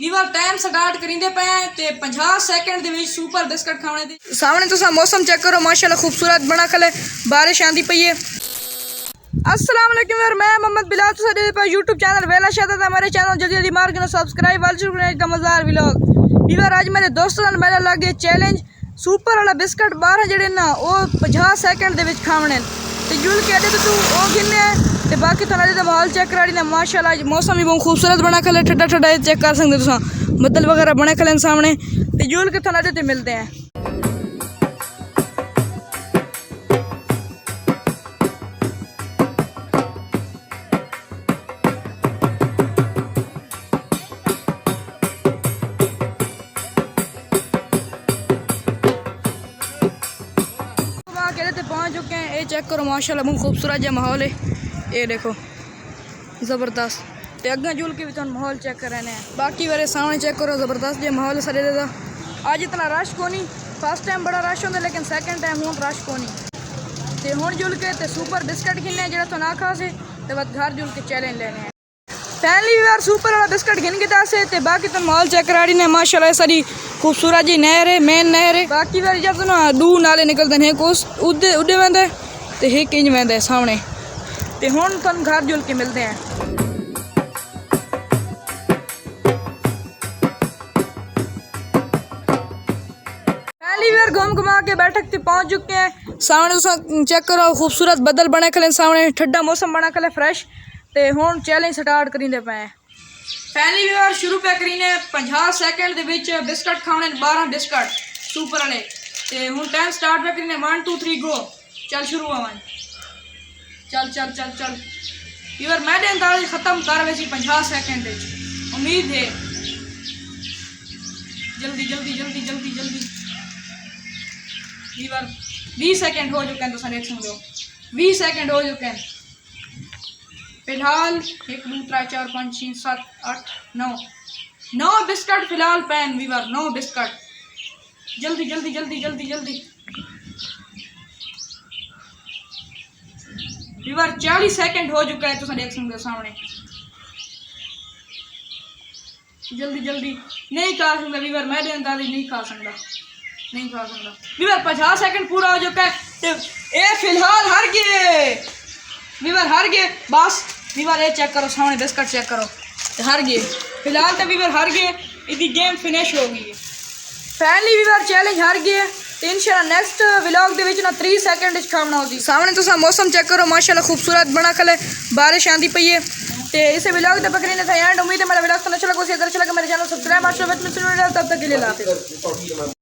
Weaver time start ਕਰਿੰਦੇ ਪਏ ਤੇ 50 second ਦੇ ਵਿੱਚ ਸੁਪਰ ਬਿਸਕਟ ਖਾਣੇ ਦੀ ਸਾਹਮਣੇ ਤੁਸੀਂ मौसम चेक करो माशाल्लाह खूबसूरत बना खले बारिश आंदी पई है। अस्सलाम वालेकुम यार, मैं मोहम्मद बिलाल तुसाडे पे यूट्यूब चैनल वेला शादा था हमारे चैनल जल्दी जल्दी मार के सब्सक्राइब वाल शुरू करने का मज़ेदार व्लॉग। वीवर आज मेरे दोस्तों नाल मेरा लगे चैलेंज सुपर वाला बिस्कट 12 ਜਿਹੜੇ ना वो 50 ਸੈਕਿੰਡ ਦੇ ਵਿੱਚ ਖਾਣੇ ਤੇ ਜੁਲ ਕੇ ਅਜੇ ਤੂੰ ਉਹ ਗਿਣਨੇ ਤੇ ਬਾਕੀ ਤੁਹਾਨੂੰ ਇਹਦਾ ਮਾਹੌਲ ਚੈੱਕ ਕਰਾੜੀ ਨੇ माशाल्लाह आज मौसम भी बहुत खूबसूरत बना खले ठंडा ठंडा चेक कर सकते तुम बदल वगैरह बने खले सामने ते जूल के थाना ते मिलते हैं। पहुँच चुके हैं, ये चेक करो माशाल्लाह बहुत खूबसूरत जो माहौल है, ये देखो ज़बरदस्त। तो अगर जुल के भी तुम माहौल चेक कर रहे हैं बाकी वाले सामने चेक करो ज़बरदस्त जो माहौल है सारे का। आज इतना रश को नहीं, फर्स्ट टाइम बड़ा रश होंगे लेकिन सैकेंड टाइम हूँ रश को नहीं। तो हूँ जुल के तो सुपर बिस्कट गिनने जो तो ना खा से तो बस घर जुल के चैलेंज लेने हैं। फैमिली बार सुपर वाला बिस्कट गिन के दस तो बाकी तुम माहौल चेक करा रही ने माशाल्लाह सारी खूबसूरत जी नहर है, मेन नहर है। बाकी बार जब तो ना दू नाले निकलते हैं कोस उड़े उड़े वेंदे तो एक इंज वेंदे सामने तो हूँ तुम घर जुल के मिलते हैं। पहली बार घूम घुमा के बैठक पे पहुँच चुके हैं। सामने तुम चेक करो खूबसूरत बदल बने खले सामने ठंडा मौसम बना खले फ्रैश ते हूँ चैलेंज स्टार्ट करेंगे पे। पहली बार शुरू पे करीने 50 सैकेंड बिस्कट खाने 12 बिस्कट सुपर वाले ते हूँ टाइम स्टार्ट पे करीने 1 2 3 गो। चल शुरू आवन चल चल चल चल वीवर मैंने अंदाज ख़त्म कर वैसी 50 सैकेंड उम्मीद है। जल्दी जल्दी जल्दी जल्दी जल्दी वीवर 20 सैकेंड हो चुके हैं, तो देख सकते हो 20 सैकेंड हो चुके हैं फिलहाल। 1 2 3 4 5 6 7 8 9 बिस्कट फिलहाल पैन वीवर 9 बिस्कट। जल्दी जल्दी जल्दी जल्दी जल्दी वीवर 40 सैकेंड हो चुका है, तो देख सकते हो सामने। जल्दी जल्दी नहीं खा सकता वीवर, मैं अंदाजी नहीं खा सकता नहीं खा सकता वीवर 50 सैकेंड पूरा हो चुका है। ये फिलहाल हार गए वीवर, हार गए बस वीवर। ये चेक करो सामने बिस्कट चेक करो हार गए फिलहाल तो वीवर हार गए, इसकी गेम फिनिश हो गई है। फैमिली वीवर चैलेंज हार गए तो इंशाल्लाह नेक्स्ट व्लॉग दे विच ना 3 सैकेंड खाना होगी। सामने तुम मौसम चेक करो माशाल्लाह खूबसूरत बना खले बारिश आंदी पई है तो इसे व्लॉग तक पकड़ने था एंड। उम्मीद है मेरा व्लॉग तो अच्छा लगा, अगर अच्छा लगा मेरे चैनल सब्सक्राइब तब तक के लिए ला।